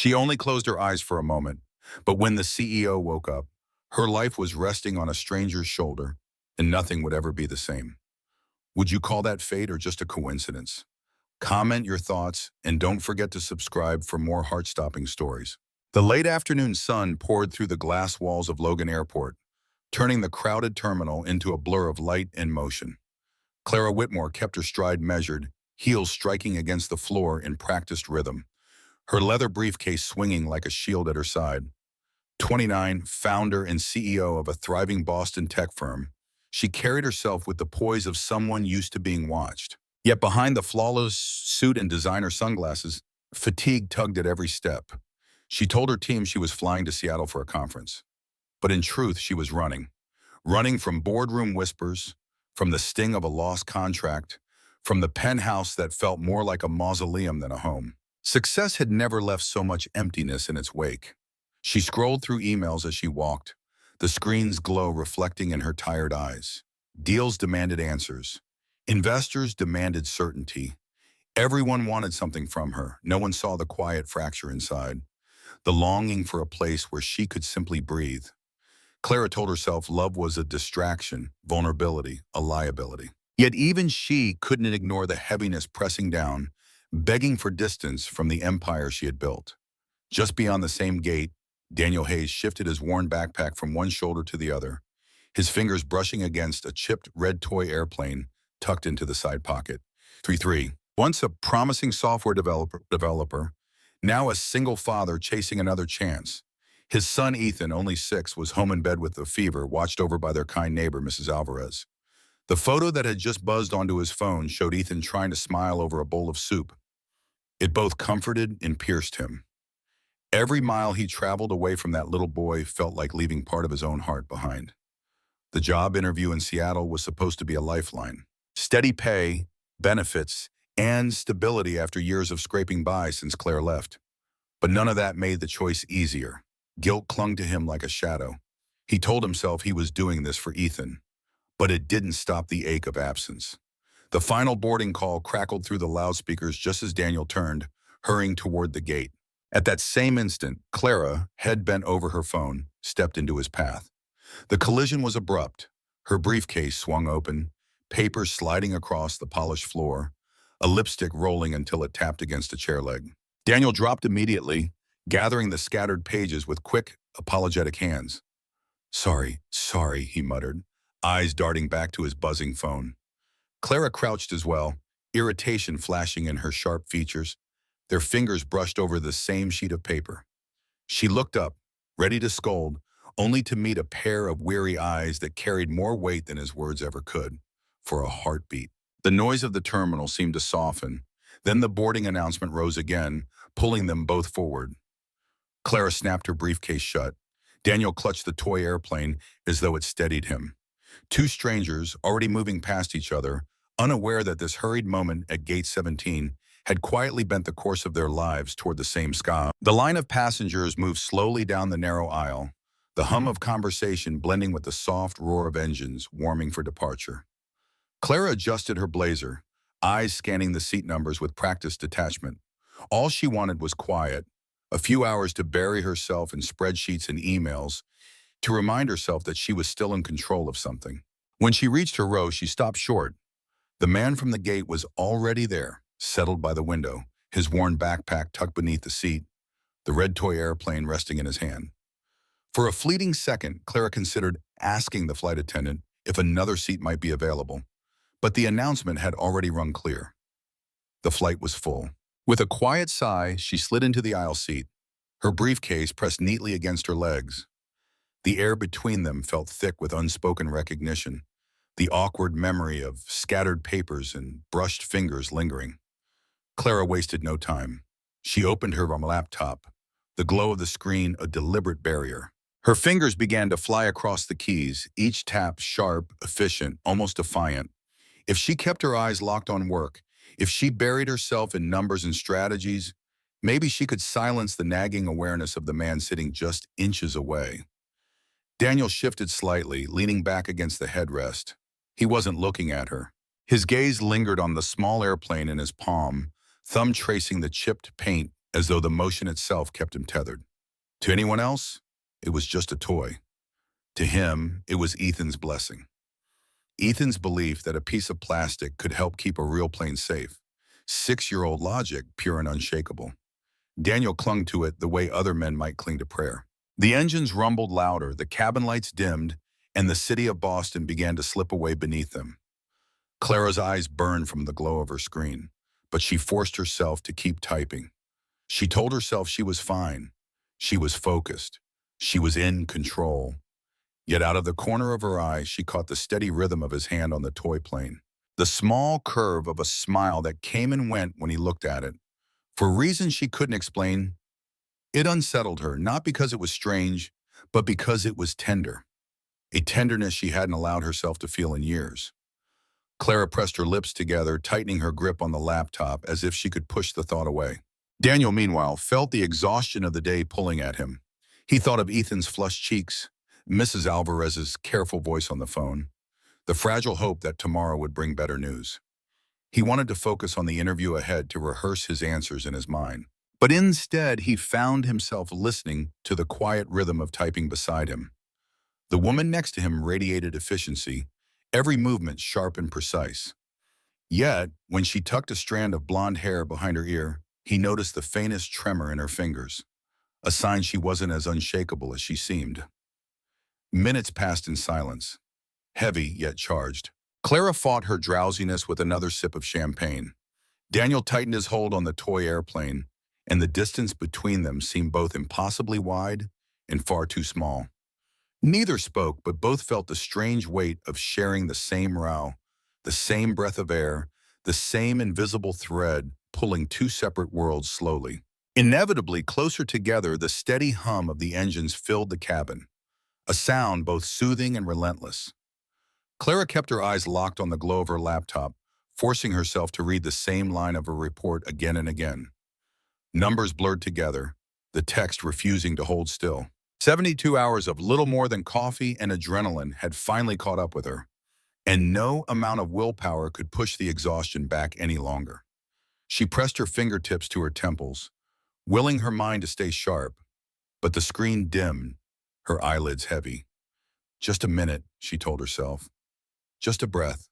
She only closed her eyes for a moment, but when the CEO woke up, her life was resting on a stranger's shoulder, and nothing would ever be the same. Would you call that fate or just a coincidence? Comment your thoughts, and don't forget to subscribe for more heart-stopping stories. The late afternoon sun poured through the glass walls of Logan Airport, turning the crowded terminal into a blur of light and motion. Clara Whitmore kept her stride measured, heels striking against the floor in practiced rhythm, her leather briefcase swinging like a shield at her side. 29, founder and CEO of a thriving Boston tech firm, she carried herself with the poise of someone used to being watched. Yet behind the flawless suit and designer sunglasses, fatigue tugged at every step. She told her team she was flying to Seattle for a conference. But in truth, she was running. Running from boardroom whispers, from the sting of a lost contract, from the penthouse that felt more like a mausoleum than a home. Success had never left so much emptiness in its wake. She scrolled through emails as she walked, the screen's glow reflecting in her tired eyes. Deals demanded answers. Investors demanded certainty. Everyone wanted something from her. No one saw the quiet fracture inside, the longing for a place where she could simply breathe. Clara told herself love was a distraction, vulnerability, a liability. Yet even she couldn't ignore the heaviness pressing down, begging for distance from the empire she had built. Just beyond the same gate, Daniel Hayes shifted his worn backpack from one shoulder to the other, his fingers brushing against a chipped red toy airplane tucked into the side pocket. 3-3. Once a promising software developer, now a single father chasing another chance. His son Ethan, only 6, was home in bed with a fever, watched over by their kind neighbor, Mrs. Alvarez. The photo that had just buzzed onto his phone showed Ethan trying to smile over a bowl of soup. It both comforted and pierced him. Every mile he traveled away from that little boy felt like leaving part of his own heart behind. The job interview in Seattle was supposed to be a lifeline. Steady pay, benefits, and stability after years of scraping by since Claire left. But none of that made the choice easier. Guilt clung to him like a shadow. He told himself he was doing this for Ethan, but it didn't stop the ache of absence. The final boarding call crackled through the loudspeakers just as Daniel turned, hurrying toward the gate. At that same instant, Clara, head bent over her phone, stepped into his path. The collision was abrupt. Her briefcase swung open, papers sliding across the polished floor, a lipstick rolling until it tapped against a chair leg. Daniel dropped immediately, gathering the scattered pages with quick, apologetic hands. Sorry, he muttered, eyes darting back to his buzzing phone. Clara crouched as well, irritation flashing in her sharp features. Their fingers brushed over the same sheet of paper. She looked up, ready to scold, only to meet a pair of weary eyes that carried more weight than his words ever could. For a heartbeat. The noise of the terminal seemed to soften. Then the boarding announcement rose again, pulling them both forward. Clara snapped her briefcase shut. Daniel clutched the toy airplane as though it steadied him. Two strangers, already moving past each other, unaware that this hurried moment at Gate 17 had quietly bent the course of their lives toward the same sky. The line of passengers moved slowly down the narrow aisle, the hum of conversation blending with the soft roar of engines warming for departure. Clara adjusted her blazer, eyes scanning the seat numbers with practiced detachment. All she wanted was quiet, a few hours to bury herself in spreadsheets and emails, to remind herself that she was still in control of something. When she reached her row, she stopped short. The man from the gate was already there, settled by the window, his worn backpack tucked beneath the seat, the red toy airplane resting in his hand. For a fleeting second, Clara considered asking the flight attendant if another seat might be available, but the announcement had already rung clear. The flight was full. With a quiet sigh, she slid into the aisle seat, her briefcase pressed neatly against her legs. The air between them felt thick with unspoken recognition, the awkward memory of scattered papers and brushed fingers lingering. Clara wasted no time. She opened her laptop, the glow of the screen a deliberate barrier. Her fingers began to fly across the keys, each tap sharp, efficient, almost defiant. If she kept her eyes locked on work, if she buried herself in numbers and strategies, maybe she could silence the nagging awareness of the man sitting just inches away. Daniel shifted slightly, leaning back against the headrest. He wasn't looking at her. His gaze lingered on the small airplane in his palm, thumb tracing the chipped paint as though the motion itself kept him tethered. To anyone else, it was just a toy. To him, it was Ethan's blessing. Ethan's belief that a piece of plastic could help keep a real plane safe. 6-year-old logic, pure and unshakable. Daniel clung to it the way other men might cling to prayer. The engines rumbled louder, the cabin lights dimmed, and the city of Boston began to slip away beneath them. Clara's eyes burned from the glow of her screen, but she forced herself to keep typing. She told herself she was fine. She was focused. She was in control. Yet out of the corner of her eye, she caught the steady rhythm of his hand on the toy plane. The small curve of a smile that came and went when he looked at it. For reasons she couldn't explain, it unsettled her, not because it was strange, but because it was tender. A tenderness she hadn't allowed herself to feel in years. Clara pressed her lips together, tightening her grip on the laptop as if she could push the thought away. Daniel, meanwhile, felt the exhaustion of the day pulling at him. He thought of Ethan's flushed cheeks, Mrs. Alvarez's careful voice on the phone, the fragile hope that tomorrow would bring better news. He wanted to focus on the interview ahead to rehearse his answers in his mind. But instead, he found himself listening to the quiet rhythm of typing beside him. The woman next to him radiated efficiency, every movement sharp and precise. Yet, when she tucked a strand of blonde hair behind her ear, he noticed the faintest tremor in her fingers, a sign she wasn't as unshakable as she seemed. Minutes passed in silence, heavy yet charged. Clara fought her drowsiness with another sip of champagne. Daniel tightened his hold on the toy airplane, and the distance between them seemed both impossibly wide and far too small. Neither spoke, but both felt the strange weight of sharing the same row, the same breath of air, the same invisible thread pulling two separate worlds slowly. Inevitably closer together, the steady hum of the engines filled the cabin, a sound both soothing and relentless. Clara kept her eyes locked on the glow of her laptop, forcing herself to read the same line of her report again and again. Numbers blurred together, the text refusing to hold still. 72 hours of little more than coffee and adrenaline had finally caught up with her, and no amount of willpower could push the exhaustion back any longer. She pressed her fingertips to her temples, willing her mind to stay sharp, but the screen dimmed, her eyelids heavy. Just a minute, she told herself. Just a breath.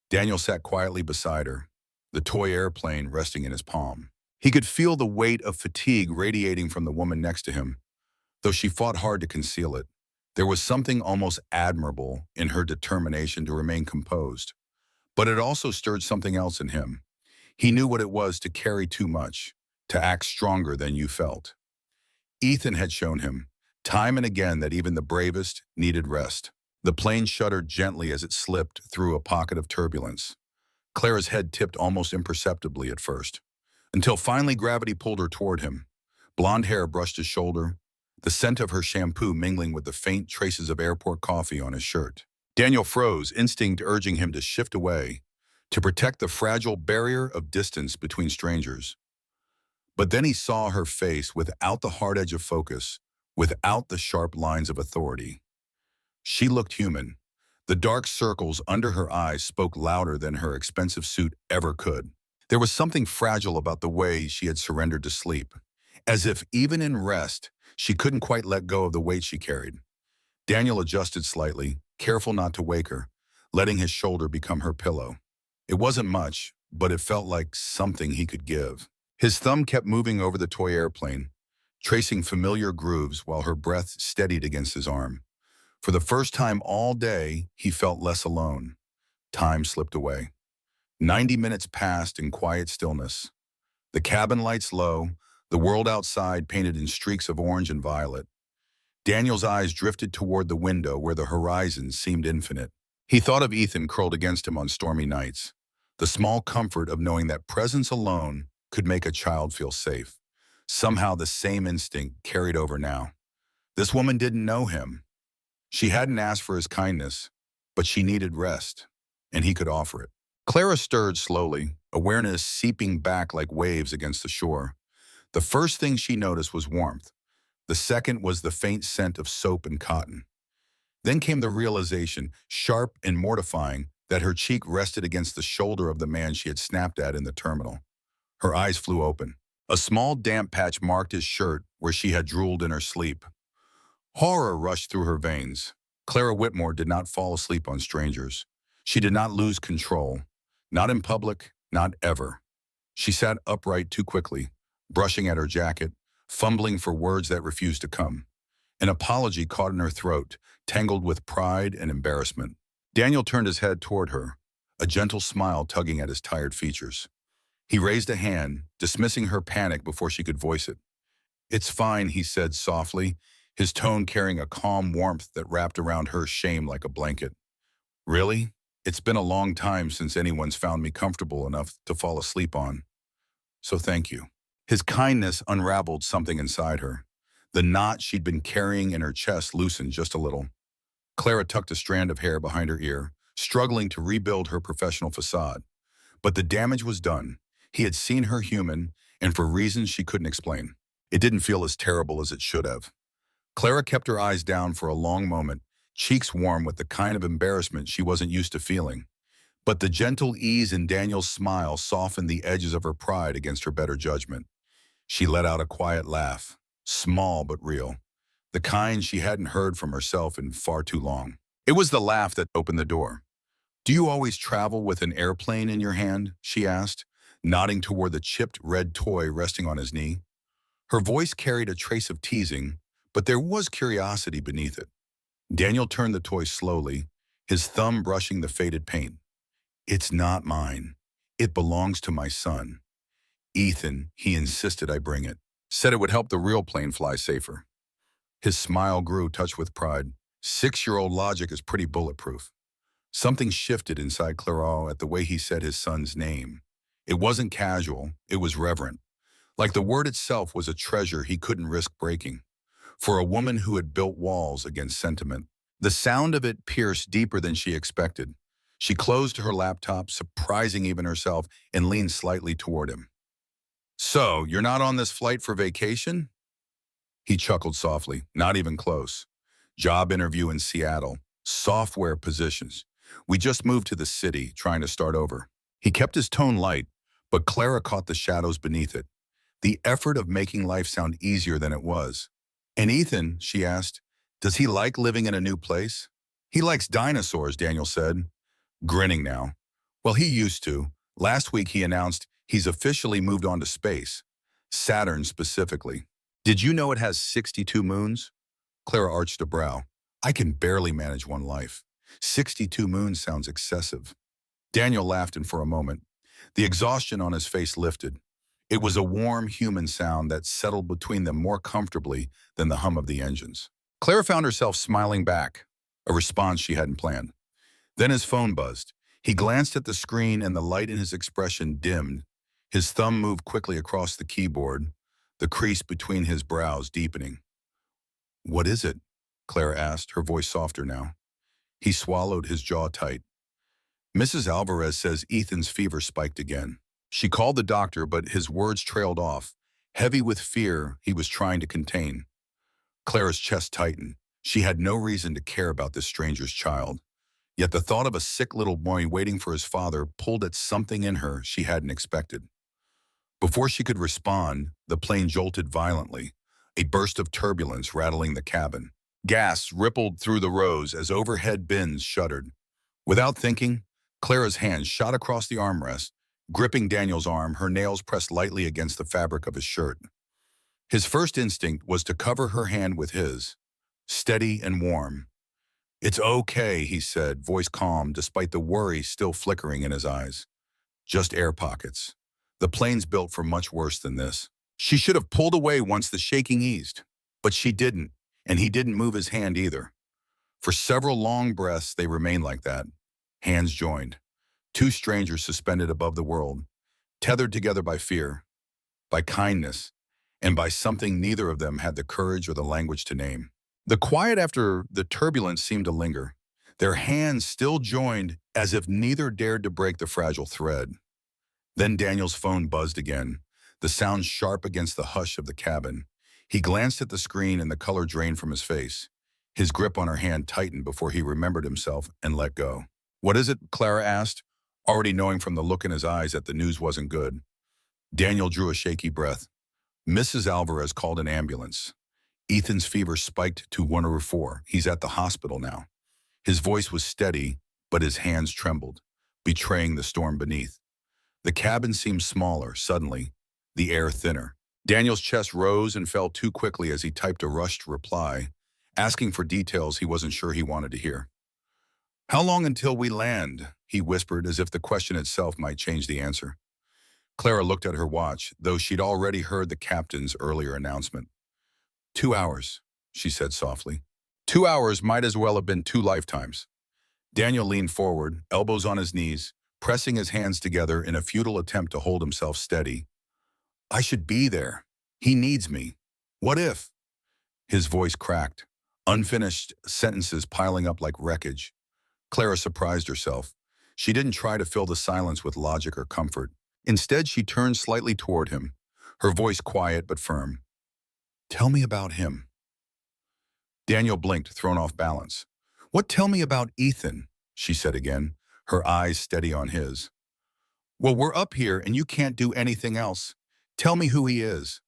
Daniel sat quietly beside her, the toy airplane resting in his palm. He could feel the weight of fatigue radiating from the woman next to him, though she fought hard to conceal it. There was something almost admirable in her determination to remain composed, but it also stirred something else in him. He knew what it was to carry too much, to act stronger than you felt. Ethan had shown him, time and again, that even the bravest needed rest. The plane shuddered gently as it slipped through a pocket of turbulence. Clara's head tipped almost imperceptibly at first, until finally gravity pulled her toward him. Blonde hair brushed his shoulder, the scent of her shampoo mingling with the faint traces of airport coffee on his shirt. Daniel froze, instinct urging him to shift away, to protect the fragile barrier of distance between strangers. But then he saw her face without the hard edge of focus, without the sharp lines of authority. She looked human. The dark circles under her eyes spoke louder than her expensive suit ever could. There was something fragile about the way she had surrendered to sleep, as if even in rest, she couldn't quite let go of the weight she carried. Daniel adjusted slightly, careful not to wake her, letting his shoulder become her pillow. It wasn't much, but it felt like something he could give. His thumb kept moving over the toy airplane, tracing familiar grooves while her breath steadied against his arm. For the first time all day, he felt less alone. Time slipped away. 90 minutes passed in quiet stillness. The cabin lights low, the world outside painted in streaks of orange and violet. Daniel's eyes drifted toward the window where the horizon seemed infinite. He thought of Ethan curled against him on stormy nights, the small comfort of knowing that presence alone could make a child feel safe. Somehow the same instinct carried over now. This woman didn't know him. She hadn't asked for his kindness, but she needed rest, and he could offer it. Clara stirred slowly, awareness seeping back like waves against the shore. The first thing she noticed was warmth. The second was the faint scent of soap and cotton. Then came the realization, sharp and mortifying, that her cheek rested against the shoulder of the man she had snapped at in the terminal. Her eyes flew open. A small damp patch marked his shirt where she had drooled in her sleep. Horror rushed through her veins. Clara Whitmore did not fall asleep on strangers. She did not lose control. Not in public, not ever. She sat upright too quickly, brushing at her jacket, fumbling for words that refused to come. An apology caught in her throat, tangled with pride and embarrassment. Daniel turned his head toward her, a gentle smile tugging at his tired features. He raised a hand, dismissing her panic before she could voice it. "It's fine," he said softly, his tone carrying a calm warmth that wrapped around her shame like a blanket. "Really? It's been a long time since anyone's found me comfortable enough to fall asleep on. So thank you." His kindness unraveled something inside her. The knot she'd been carrying in her chest loosened just a little. Clara tucked a strand of hair behind her ear, struggling to rebuild her professional facade. But the damage was done. He had seen her human, and for reasons she couldn't explain. It didn't feel as terrible as it should have. Clara kept her eyes down for a long moment, cheeks warm with the kind of embarrassment she wasn't used to feeling. But the gentle ease in Daniel's smile softened the edges of her pride against her better judgment. She let out a quiet laugh, small but real, the kind she hadn't heard from herself in far too long. It was the laugh that opened the door. "Do you always travel with an airplane in your hand?" she asked, nodding toward the chipped red toy resting on his knee. Her voice carried a trace of teasing, but there was curiosity beneath it. Daniel turned the toy slowly, his thumb brushing the faded paint. "It's not mine. It belongs to my son. Ethan, he insisted I bring it. Said it would help the real plane fly safer." His smile grew, touched with pride. 6-year-old logic is pretty bulletproof. Something shifted inside Clairol at the way he said his son's name. It wasn't casual, it was reverent. Like the word itself was a treasure he couldn't risk breaking. For a woman who had built walls against sentiment. The sound of it pierced deeper than she expected. She closed her laptop, surprising even herself, and leaned slightly toward him. "So, you're not on this flight for vacation?" He chuckled softly, not even close. "Job interview in Seattle. Software positions. We just moved to the city, trying to start over." He kept his tone light, but Clara caught the shadows beneath it. The effort of making life sound easier than it was. "And Ethan," she asked, "does he like living in a new place?" "He likes dinosaurs," Daniel said, grinning now. "Well, he used to. Last week he announced he's officially moved on to space. Saturn specifically. Did you know it has 62 moons?" Clara arched a brow. "I can barely manage one life. 62 moons sounds excessive." Daniel laughed, and for a moment, the exhaustion on his face lifted. It was a warm, human sound that settled between them more comfortably than the hum of the engines. Clara found herself smiling back, a response she hadn't planned. Then his phone buzzed. He glanced at the screen and the light in his expression dimmed. His thumb moved quickly across the keyboard, the crease between his brows deepening. "What is it?" Clara asked, her voice softer now. He swallowed, his jaw tight. "Mrs. Alvarez says Ethan's fever spiked again." She called the doctor, but his words trailed off, heavy with fear he was trying to contain. Clara's chest tightened. She had no reason to care about this stranger's child. Yet the thought of a sick little boy waiting for his father pulled at something in her she hadn't expected. Before she could respond, the plane jolted violently, a burst of turbulence rattling the cabin. Gas rippled through the rows as overhead bins shuddered. Without thinking, Clara's hand shot across the armrest, gripping Daniel's arm, her nails pressed lightly against the fabric of his shirt. His first instinct was to cover her hand with his, steady and warm. "It's okay," he said, voice calm despite the worry still flickering in his eyes. "Just air pockets. The plane's built for much worse than this." She should have pulled away once the shaking eased, but she didn't, and he didn't move his hand either. For several long breaths, they remained like that, hands joined, two strangers suspended above the world, tethered together by fear, by kindness, and by something neither of them had the courage or the language to name. The quiet after the turbulence seemed to linger, their hands still joined as if neither dared to break the fragile thread. Then Daniel's phone buzzed again, the sound sharp against the hush of the cabin. He glanced at the screen and the color drained from his face. His grip on her hand tightened before he remembered himself and let go. "What is it?" Clara asked, already knowing from the look in his eyes that the news wasn't good. Daniel drew a shaky breath. Mrs. Alvarez called an ambulance. Ethan's fever spiked to 104. He's at the hospital now. His voice was steady, but his hands trembled, betraying the storm beneath. The cabin seemed smaller, suddenly, the air thinner. Daniel's chest rose and fell too quickly as he typed a rushed reply, asking for details he wasn't sure he wanted to hear. "How long until we land?" he whispered, as if the question itself might change the answer. Clara looked at her watch, though she'd already heard the captain's earlier announcement. 2 hours, she said softly. 2 hours might as well have been 2 lifetimes. Daniel leaned forward, elbows on his knees, pressing his hands together in a futile attempt to hold himself steady. "I should be there. He needs me. What if?" His voice cracked, unfinished sentences piling up like wreckage. Clara surprised herself. She didn't try to fill the silence with logic or comfort. Instead, she turned slightly toward him, her voice quiet but firm. "Tell me about him." Daniel blinked, thrown off balance. "What, tell me about Ethan?" she said again, her eyes steady on his. "Well, we're up here and you can't do anything else. Tell me who he is."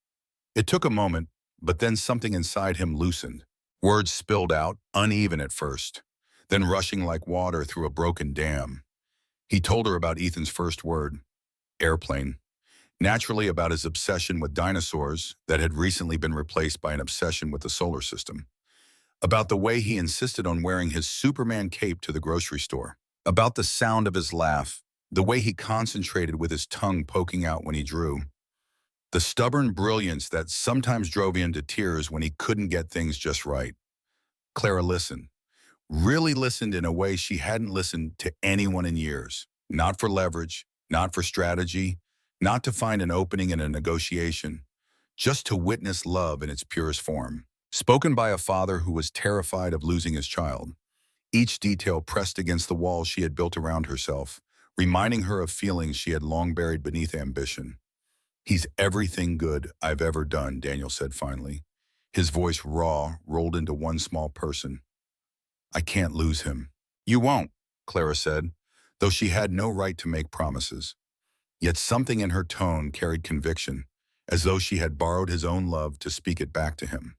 It took a moment, but then something inside him loosened. Words spilled out, uneven at first, then rushing like water through a broken dam. He told her about Ethan's first word, airplane. Naturally, about his obsession with dinosaurs that had recently been replaced by an obsession with the solar system. About the way he insisted on wearing his Superman cape to the grocery store. About the sound of his laugh, the way he concentrated with his tongue poking out when he drew. The stubborn brilliance that sometimes drove him to tears when he couldn't get things just right. Clara listened. Really listened in a way she hadn't listened to anyone in years. Not for leverage, not for strategy, not to find an opening in a negotiation, just to witness love in its purest form. Spoken by a father who was terrified of losing his child. Each detail pressed against the walls she had built around herself, reminding her of feelings she had long buried beneath ambition. "He's everything good I've ever done," Daniel said finally. His voice raw, rolled into one small person. "I can't lose him." "You won't," Clara said, though she had no right to make promises. Yet something in her tone carried conviction, as though she had borrowed his own love to speak it back to him.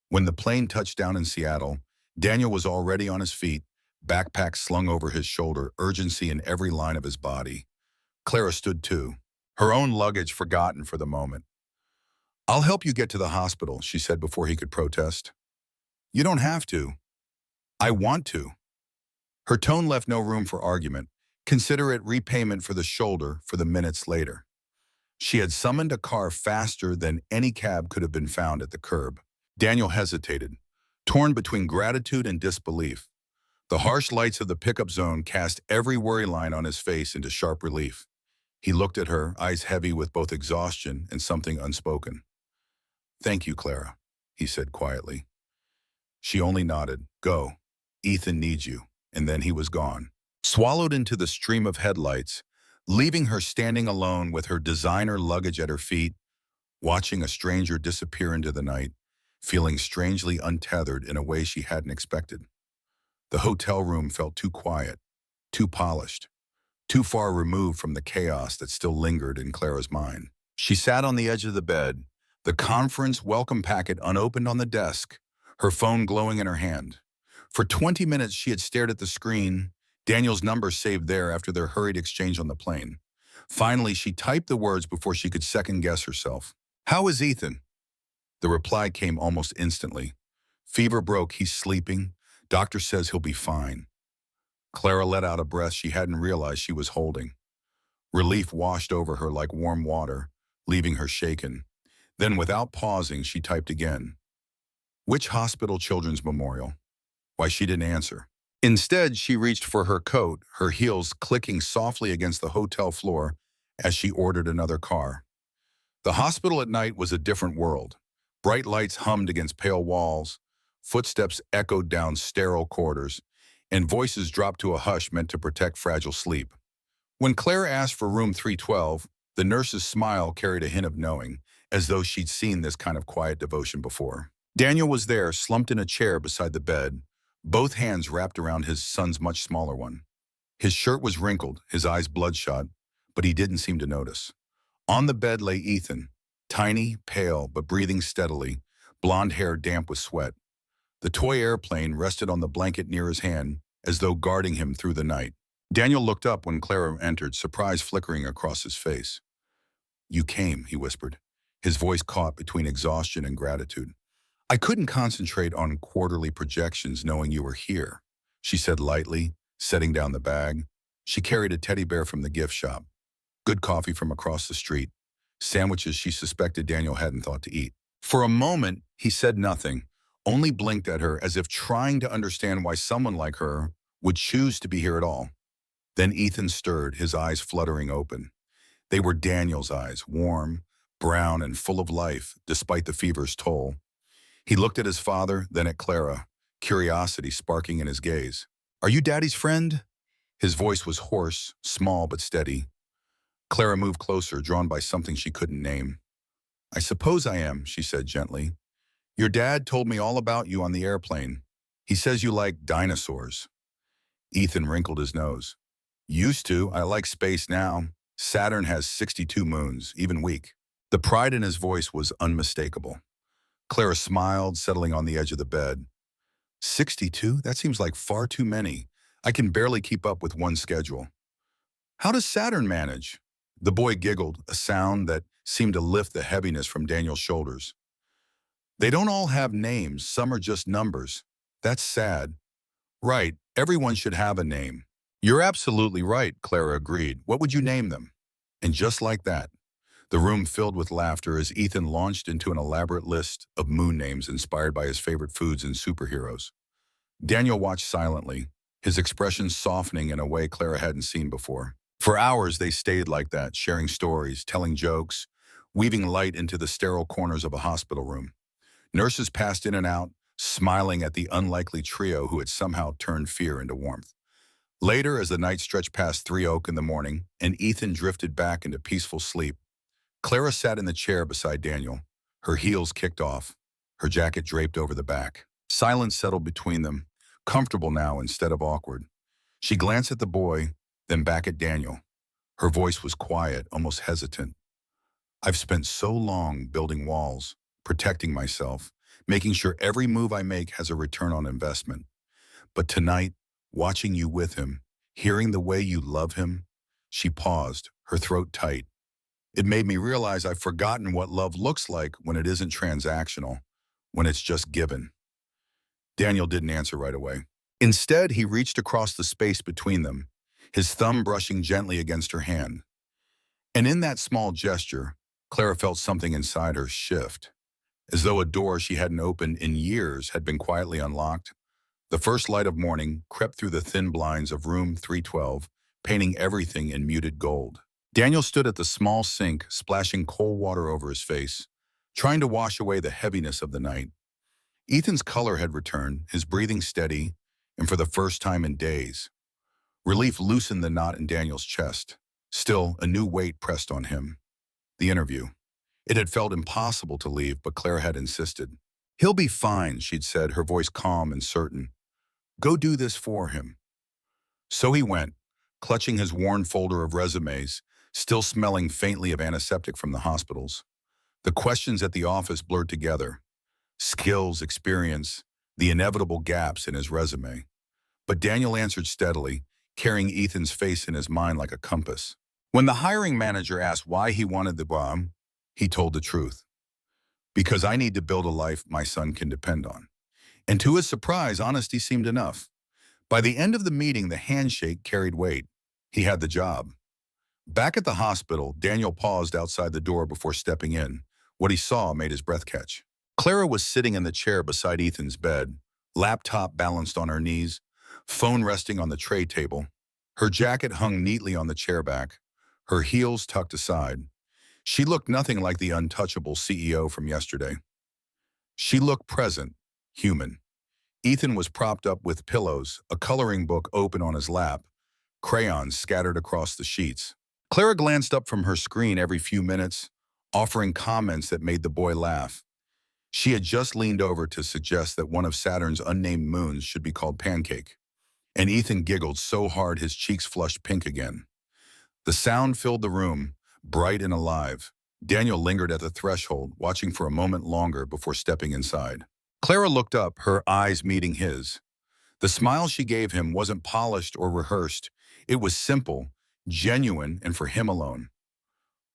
When the plane touched down in Seattle, Daniel was already on his feet, backpack slung over his shoulder, urgency in every line of his body. Clara stood too, her own luggage forgotten for the moment. "I'll help you get to the hospital," she said before he could protest. "You don't have to." "I want to." Her tone left no room for argument. Consider it repayment for the shoulder for the minutes later. She had summoned a car faster than any cab could have been found at the curb. Daniel hesitated, torn between gratitude and disbelief. The harsh lights of the pickup zone cast every worry line on his face into sharp relief. He looked at her, eyes heavy with both exhaustion and something unspoken. "Thank you, Clara," he said quietly. She only nodded. "Go. Ethan needs you." And then he was gone. Swallowed into the stream of headlights, leaving her standing alone with her designer luggage at her feet, watching a stranger disappear into the night, feeling strangely untethered in a way she hadn't expected. The hotel room felt too quiet, too polished, too far removed from the chaos that still lingered in Clara's mind. She sat on the edge of the bed, the conference welcome packet unopened on the desk, her phone glowing in her hand. For 20 minutes she had stared at the screen, Daniel's number saved there after their hurried exchange on the plane. Finally, she typed the words before she could second-guess herself. "How is Ethan?" The reply came almost instantly. "Fever broke, he's sleeping. Doctor says he'll be fine." Clara let out a breath she hadn't realized she was holding. Relief washed over her like warm water, leaving her shaken. Then, without pausing, she typed again. "Which hospital? Children's Memorial?" Why, she didn't answer. Instead, she reached for her coat, her heels clicking softly against the hotel floor as she ordered another car. The hospital at night was a different world. Bright lights hummed against pale walls, footsteps echoed down sterile corridors, and voices dropped to a hush meant to protect fragile sleep. When Claire asked for room 312, the nurse's smile carried a hint of knowing, as though she'd seen this kind of quiet devotion before. Daniel was there, slumped in a chair beside the bed, both hands wrapped around his son's much smaller one. His shirt was wrinkled, his eyes bloodshot, but he didn't seem to notice. On the bed lay Ethan, Tiny, pale, but breathing steadily, blonde hair damp with sweat. The toy airplane rested on the blanket near his hand, as though guarding him through the night. Daniel looked up when Clara entered, surprise flickering across his face. "You came," he whispered, his voice caught between exhaustion and gratitude. "I couldn't concentrate on quarterly projections knowing you were here," she said lightly, setting down the bag. She carried a teddy bear from the gift shop, good coffee from across the street, sandwiches she suspected Daniel hadn't thought to eat. For a moment, he said nothing, only blinked at her as if trying to understand why someone like her would choose to be here at all. Then Ethan stirred, his eyes fluttering open. They were Daniel's eyes, warm, brown, and full of life, despite the fever's toll. He looked at his father, then at Clara, curiosity sparking in his gaze. "Are you Daddy's friend?" His voice was hoarse, small but steady. Clara moved closer, drawn by something she couldn't name. "I suppose I am," she said gently. "Your dad told me all about you on the airplane. He says you like dinosaurs." Ethan wrinkled his nose. "Used to. I like space now. Saturn has 62 moons, even weak." The pride in his voice was unmistakable. Clara smiled, settling on the edge of the bed. 62? That seems like far too many. I can barely keep up with one schedule. "How does Saturn manage?" The boy giggled, a sound that seemed to lift the heaviness from Daniel's shoulders. "They don't all have names, some are just numbers. That's sad." "Right, everyone should have a name." "You're absolutely right," Clara agreed. "What would you name them?" And just like that, the room filled with laughter as Ethan launched into an elaborate list of moon names inspired by his favorite foods and superheroes. Daniel watched silently, his expression softening in a way Clara hadn't seen before. For hours they stayed like that, sharing stories, telling jokes, weaving light into the sterile corners of a hospital room. Nurses passed in and out, smiling at the unlikely trio who had somehow turned fear into warmth. Later, as the night stretched past 3 Oak in the morning and Ethan drifted back into peaceful sleep, Clara sat in the chair beside Daniel, her heels kicked off, her jacket draped over the back. Silence settled between them, comfortable now instead of awkward. She glanced at the boy, then back at Daniel. Her voice was quiet, almost hesitant. "I've spent so long building walls, protecting myself, making sure every move I make has a return on investment. But tonight, watching you with him, hearing the way you love him," she paused, her throat tight. "It made me realize I've forgotten what love looks like when it isn't transactional, when it's just given." Daniel didn't answer right away. Instead, he reached across the space between them, his thumb brushing gently against her hand. And in that small gesture, Clara felt something inside her shift, as though a door she hadn't opened in years had been quietly unlocked. The first light of morning crept through the thin blinds of room 312, painting everything in muted gold. Daniel stood at the small sink, splashing cold water over his face, trying to wash away the heaviness of the night. Ethan's color had returned, his breathing steady, and for the first time in days. Relief loosened the knot in Daniel's chest. Still, a new weight pressed on him. The interview. It had felt impossible to leave, but Claire had insisted. "He'll be fine," she'd said, her voice calm and certain. "Go do this for him." So he went, clutching his worn folder of resumes, still smelling faintly of antiseptic from the hospitals. The questions at the office blurred together. Skills, experience, the inevitable gaps in his resume. But Daniel answered steadily, carrying Ethan's face in his mind like a compass. When the hiring manager asked why he wanted the bomb, he told the truth. "Because I need to build a life my son can depend on." And to his surprise, honesty seemed enough. By the end of the meeting, the handshake carried weight. He had the job. Back at the hospital, Daniel paused outside the door before stepping in. What he saw made his breath catch. Clara was sitting in the chair beside Ethan's bed, laptop balanced on her knees, phone resting on the tray table. Her jacket hung neatly on the chair back, her heels tucked aside. She looked nothing like the untouchable CEO from yesterday. She looked present, human. Ethan was propped up with pillows, a coloring book open on his lap, crayons scattered across the sheets. Clara glanced up from her screen every few minutes, offering comments that made the boy laugh. She had just leaned over to suggest that one of Saturn's unnamed moons should be called Pancake, and Ethan giggled so hard his cheeks flushed pink again. The sound filled the room, bright and alive, Daniel lingered at the threshold, watching for a moment longer before stepping inside. Clara looked up, her eyes meeting his. The smile she gave him wasn't polished or rehearsed. It was simple, genuine, and for him alone.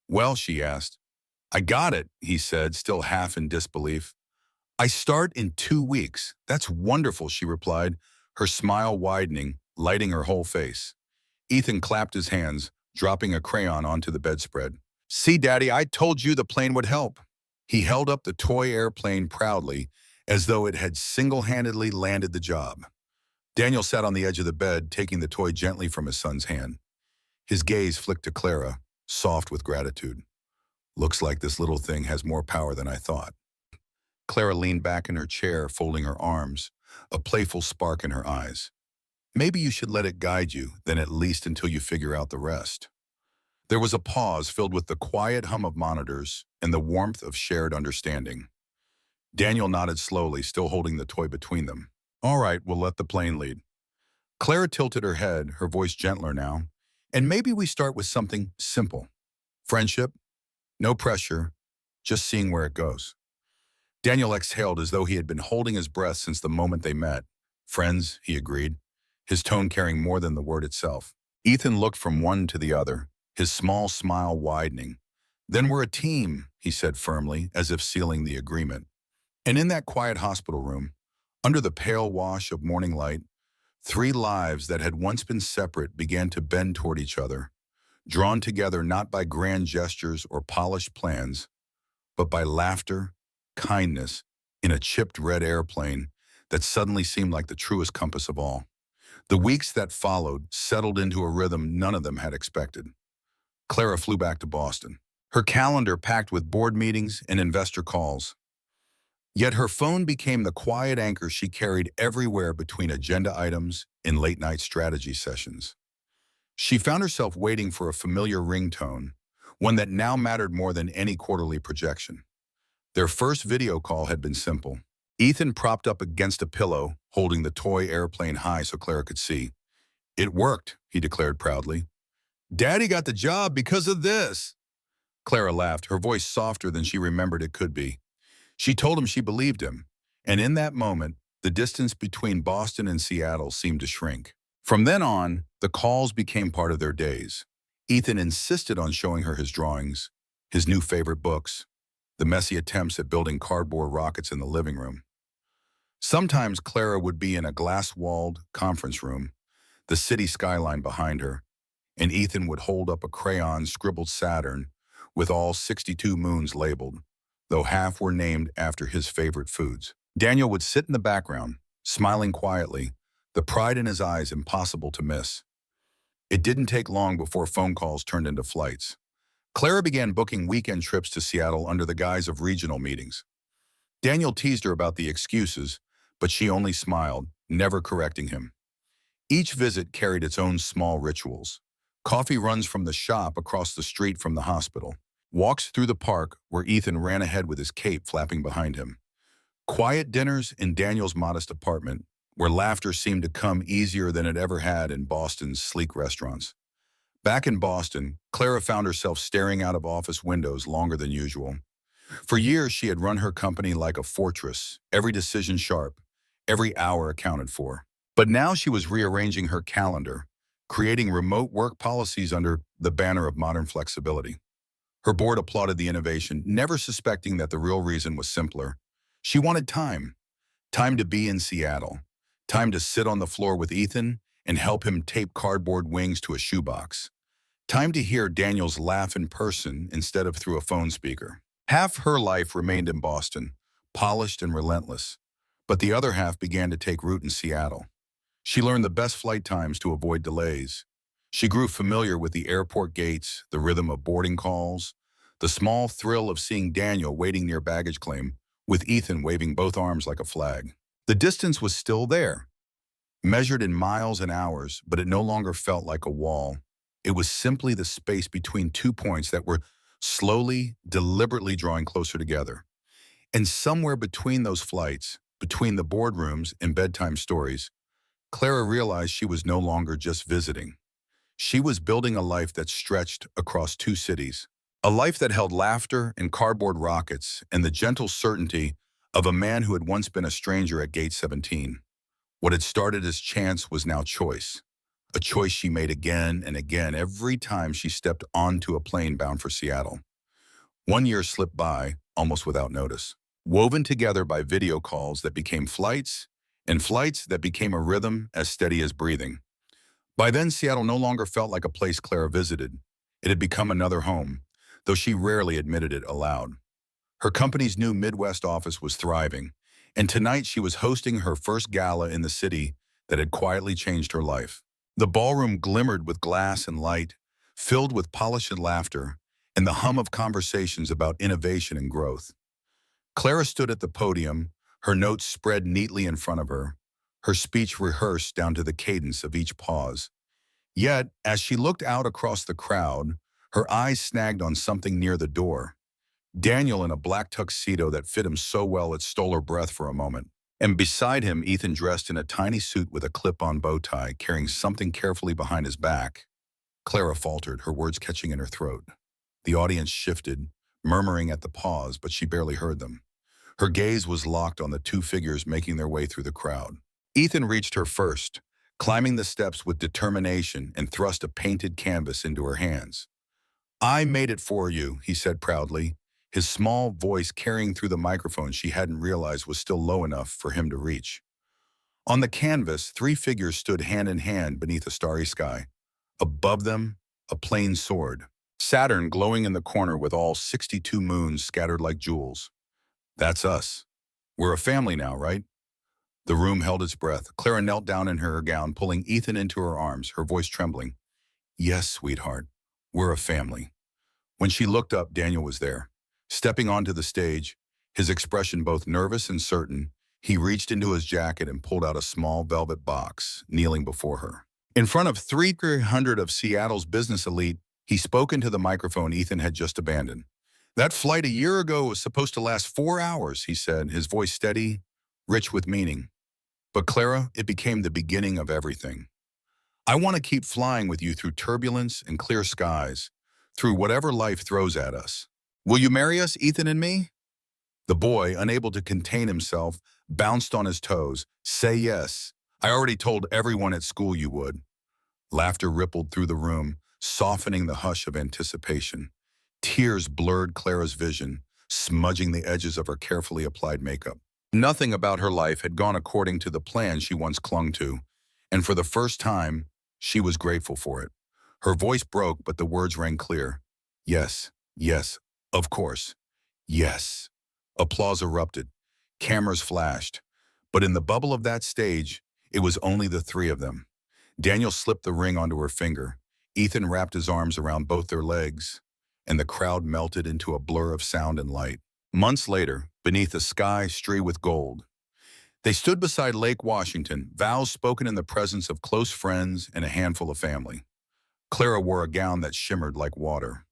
"Well," she asked. "I got it," he said, still half in disbelief. "I start in 2 weeks. That's wonderful," she replied, her smile widening, lighting her whole face. Ethan clapped his hands, dropping a crayon onto the bedspread. "See, Daddy, I told you the plane would help." He held up the toy airplane proudly, as though it had single-handedly landed the job. Daniel sat on the edge of the bed, taking the toy gently from his son's hand. His gaze flicked to Clara, soft with gratitude. "Looks like this little thing has more power than I thought." Clara leaned back in her chair, folding her arms, a playful spark in her eyes. "Maybe you should let it guide you, then at least until you figure out the rest." There was a pause filled with the quiet hum of monitors and the warmth of shared understanding. Daniel nodded slowly, still holding the toy between them. "All right, we'll let the plane lead." Clara tilted her head, her voice gentler now. "And maybe we start with something simple. Friendship, no pressure, just seeing where it goes." Daniel exhaled as though he had been holding his breath since the moment they met. "Friends," he agreed, his tone carrying more than the word itself. Ethan looked from one to the other, his small smile widening. "Then we're a team," he said firmly, as if sealing the agreement. And in that quiet hospital room, under the pale wash of morning light, three lives that had once been separate began to bend toward each other, drawn together not by grand gestures or polished plans, but by laughter, kindness, in a chipped red airplane that suddenly seemed like the truest compass of all. The weeks that followed settled into a rhythm none of them had expected. Clara flew back to Boston, her calendar packed with board meetings and investor calls. Yet her phone became the quiet anchor she carried everywhere between agenda items and late-night strategy sessions. She found herself waiting for a familiar ringtone, one that now mattered more than any quarterly projection. Their first video call had been simple. Ethan propped up against a pillow, holding the toy airplane high so Clara could see. "It worked," he declared proudly. "Daddy got the job because of this." Clara laughed, her voice softer than she remembered it could be. She told him she believed him, and in that moment, the distance between Boston and Seattle seemed to shrink. From then on, the calls became part of their days. Ethan insisted on showing her his drawings, his new favorite books, the messy attempts at building cardboard rockets in the living room. Sometimes Clara would be in a glass-walled conference room, the city skyline behind her, and Ethan would hold up a crayon-scribbled Saturn with all 62 moons labeled, though half were named after his favorite foods. Daniel would sit in the background, smiling quietly, the pride in his eyes impossible to miss. It didn't take long before phone calls turned into flights. Clara began booking weekend trips to Seattle under the guise of regional meetings. Daniel teased her about the excuses, but she only smiled, never correcting him. Each visit carried its own small rituals. Coffee runs from the shop across the street from the hospital. Walks through the park where Ethan ran ahead with his cape flapping behind him. Quiet dinners in Daniel's modest apartment, where laughter seemed to come easier than it ever had in Boston's sleek restaurants. Back in Boston, Clara found herself staring out of office windows longer than usual. For years, she had run her company like a fortress, every decision sharp, every hour accounted for. But now she was rearranging her calendar, creating remote work policies under the banner of modern flexibility. Her board applauded the innovation, never suspecting that the real reason was simpler. She wanted time. Time to be in Seattle. Time to sit on the floor with Ethan and help him tape cardboard wings to a shoebox. Time to hear Daniel's laugh in person instead of through a phone speaker. Half her life remained in Boston, polished and relentless, but the other half began to take root in Seattle. She learned the best flight times to avoid delays. She grew familiar with the airport gates, the rhythm of boarding calls, the small thrill of seeing Daniel waiting near baggage claim, with Ethan waving both arms like a flag. The distance was still there, measured in miles and hours, but it no longer felt like a wall. It was simply the space between 2 points that were slowly, deliberately drawing closer together. And somewhere between those flights, between the boardrooms and bedtime stories, Clara realized she was no longer just visiting. She was building a life that stretched across 2 cities, A life that held laughter and cardboard rockets and the gentle certainty of a man who had once been a stranger at gate 17. What had started as chance was now choice. A choice she made again and again every time she stepped onto a plane bound for Seattle. 1 year slipped by, almost without notice, woven together by video calls that became flights, and flights that became a rhythm as steady as breathing. By then, Seattle no longer felt like a place Clara visited. It had become another home, though she rarely admitted it aloud. Her company's new Midwest office was thriving, and tonight she was hosting her first gala in the city that had quietly changed her life. The ballroom glimmered with glass and light, filled with polished laughter, and the hum of conversations about innovation and growth. Clara stood at the podium, her notes spread neatly in front of her speech rehearsed down to the cadence of each pause. Yet, as she looked out across the crowd, her eyes snagged on something near the door. Daniel in a black tuxedo that fit him so well it stole her breath for a moment. And beside him, Ethan dressed in a tiny suit with a clip-on bow tie, carrying something carefully behind his back. Clara faltered, her words catching in her throat. The audience shifted, murmuring at the pause, but she barely heard them. Her gaze was locked on the two figures making their way through the crowd. Ethan reached her first, climbing the steps with determination, and thrust a painted canvas into her hands. "I made it for you," he said proudly, his small voice carrying through the microphone she hadn't realized was still low enough for him to reach. On the canvas, three figures stood hand in hand beneath a starry sky. Above them, a plain sword. Saturn glowing in the corner with all 62 moons scattered like jewels. "That's us. We're a family now, right?" The room held its breath. Clara knelt down in her gown, pulling Ethan into her arms, her voice trembling. "Yes, sweetheart, we're a family." When she looked up, Daniel was there. Stepping onto the stage, his expression both nervous and certain, he reached into his jacket and pulled out a small velvet box, kneeling before her. In front of 300 of Seattle's business elite, he spoke into the microphone Ethan had just abandoned. "That flight a year ago was supposed to last 4 hours, he said, his voice steady, rich with meaning. "But Clara, it became the beginning of everything. I want to keep flying with you through turbulence and clear skies, through whatever life throws at us. Will you marry us, Ethan and me?" The boy, unable to contain himself, bounced on his toes. "Say yes. I already told everyone at school you would." Laughter rippled through the room, softening the hush of anticipation. Tears blurred Clara's vision, smudging the edges of her carefully applied makeup. Nothing about her life had gone according to the plan she once clung to, and for the first time, she was grateful for it. Her voice broke, but the words rang clear. "Yes, yes, of course, yes." Applause erupted. Cameras flashed. But in the bubble of that stage, it was only the three of them. Daniel slipped the ring onto her finger. Ethan wrapped his arms around both their legs, and the crowd melted into a blur of sound and light. Months later, beneath a sky streaked with gold, they stood beside Lake Washington, vows spoken in the presence of close friends and a handful of family. Clara wore a gown that shimmered like water.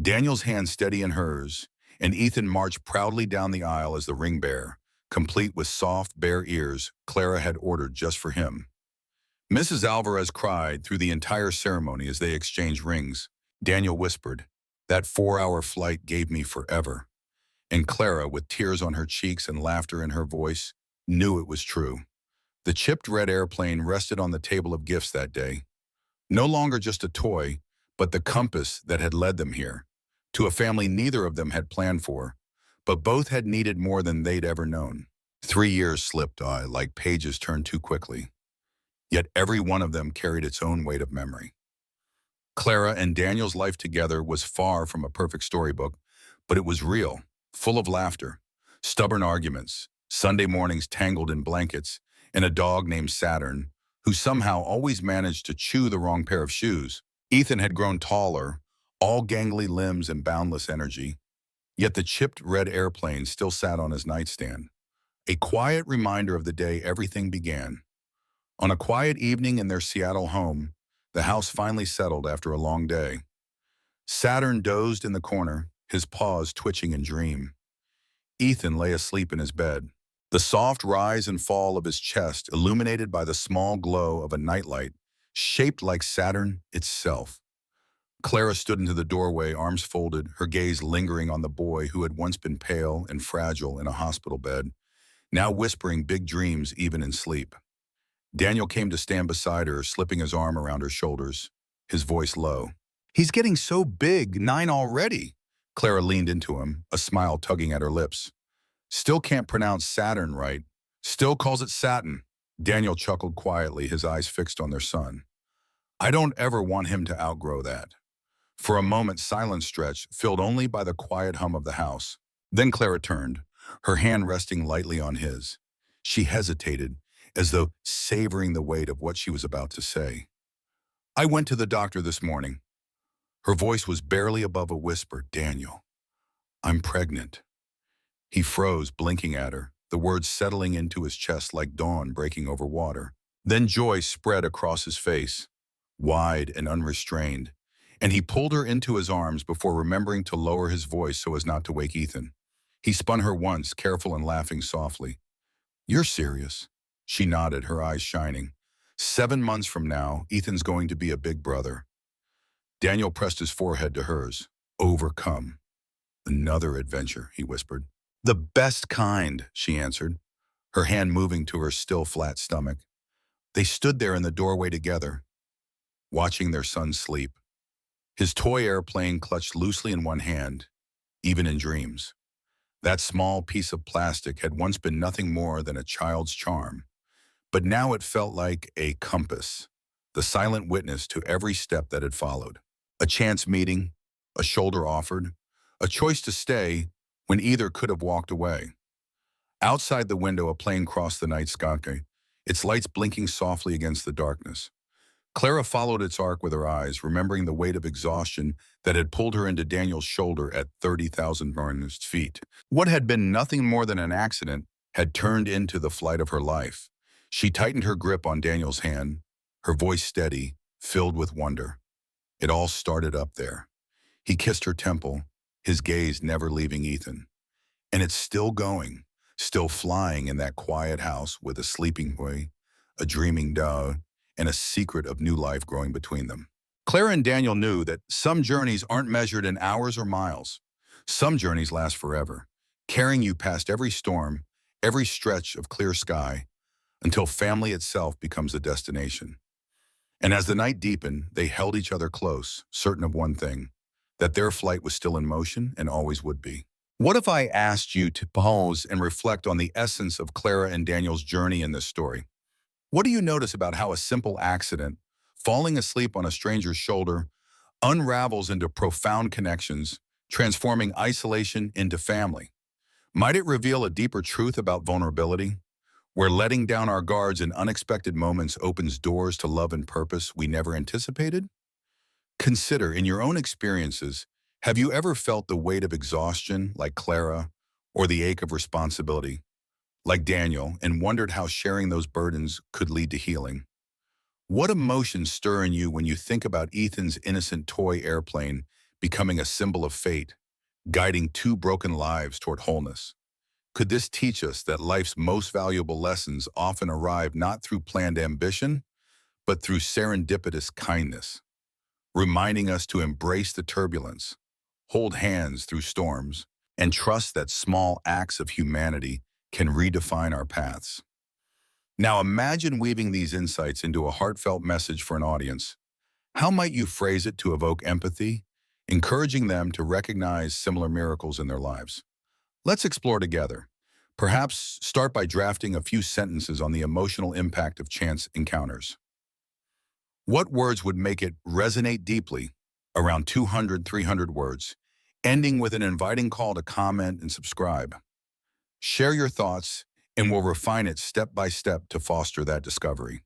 Daniel's hand steady in hers, and Ethan marched proudly down the aisle as the ring bearer, complete with soft, bare ears Clara had ordered just for him. Mrs. Alvarez cried through the entire ceremony as they exchanged rings. Daniel whispered, "That 4-hour flight gave me forever." And Clara, with tears on her cheeks and laughter in her voice, knew it was true. The chipped red airplane rested on the table of gifts that day. No longer just a toy, but the compass that had led them here, to a family neither of them had planned for, but both had needed more than they'd ever known. 3 years slipped by like pages turned too quickly, yet every one of them carried its own weight of memory. Clara and Daniel's life together was far from a perfect storybook, but it was real, full of laughter, stubborn arguments, Sunday mornings tangled in blankets, and a dog named Saturn, who somehow always managed to chew the wrong pair of shoes. Ethan had grown taller, all gangly limbs and boundless energy, yet the chipped red airplane still sat on his nightstand, a quiet reminder of the day everything began. On a quiet evening in their Seattle home, the house finally settled after a long day. Saturn dozed in the corner, his paws twitching in dream. Ethan lay asleep in his bed, the soft rise and fall of his chest illuminated by the small glow of a nightlight shaped like Saturn itself. Clara stood into the doorway, arms folded, her gaze lingering on the boy who had once been pale and fragile in a hospital bed, now whispering big dreams even in sleep. Daniel came to stand beside her, slipping his arm around her shoulders, his voice low. "He's getting so big, 9 already." Clara leaned into him, a smile tugging at her lips. "Still can't pronounce Saturn right. Still calls it Satin." Daniel chuckled quietly, his eyes fixed on their son. "I don't ever want him to outgrow that." For a moment, silence stretched, filled only by the quiet hum of the house. Then Clara turned, her hand resting lightly on his. She hesitated, as though savoring the weight of what she was about to say. "I went to the doctor this morning." Her voice was barely above a whisper. "Daniel, I'm pregnant." He froze, blinking at her, the words settling into his chest like dawn breaking over water. Then joy spread across his face, wide and unrestrained, and he pulled her into his arms before remembering to lower his voice so as not to wake Ethan. He spun her once, careful and laughing softly. "You're serious?" She nodded, her eyes shining. 7 months from now, Ethan's going to be a big brother. Daniel pressed his forehead to hers. "Overcome. Another adventure," he whispered. "The best kind," she answered, her hand moving to her still flat stomach. They stood there in the doorway together, watching their son sleep, his toy airplane clutched loosely in one hand, even in dreams. That small piece of plastic had once been nothing more than a child's charm, but now it felt like a compass, the silent witness to every step that had followed. A chance meeting, a shoulder offered, a choice to stay when either could have walked away. Outside the window, a plane crossed the night sky, its lights blinking softly against the darkness. Clara followed its arc with her eyes, remembering the weight of exhaustion that had pulled her into Daniel's shoulder at 30,000 feet. What had been nothing more than an accident had turned into the flight of her life. She tightened her grip on Daniel's hand, her voice steady, filled with wonder. It all started up there. He kissed her temple, his gaze never leaving Ethan. And it's still going, still flying in that quiet house with a sleeping boy, a dreaming dove, and a secret of new life growing between them. Clara and Daniel knew that some journeys aren't measured in hours or miles. Some journeys last forever, carrying you past every storm, every stretch of clear sky, until family itself becomes the destination. And as the night deepened, they held each other close, certain of one thing, that their flight was still in motion and always would be. What if I asked you to pause and reflect on the essence of Clara and Daniel's journey in this story? What do you notice about how a simple accident, falling asleep on a stranger's shoulder, unravels into profound connections, transforming isolation into family? Might it reveal a deeper truth about vulnerability, where letting down our guards in unexpected moments opens doors to love and purpose we never anticipated? Consider, in your own experiences, have you ever felt the weight of exhaustion like Clara, or the ache of responsibility like Daniel, and wondered how sharing those burdens could lead to healing? What emotions stir in you when you think about Ethan's innocent toy airplane becoming a symbol of fate, guiding 2 broken lives toward wholeness? Could this teach us that life's most valuable lessons often arrive not through planned ambition, but through serendipitous kindness, reminding us to embrace the turbulence, hold hands through storms, and trust that small acts of humanity can redefine our paths? Now imagine weaving these insights into a heartfelt message for an audience. How might you phrase it to evoke empathy, encouraging them to recognize similar miracles in their lives? Let's explore together. Perhaps start by drafting a few sentences on the emotional impact of chance encounters. What words would make it resonate deeply? Around 200, 300 words, ending with an inviting call to comment and subscribe. Share your thoughts, and we'll refine it step by step to foster that discovery.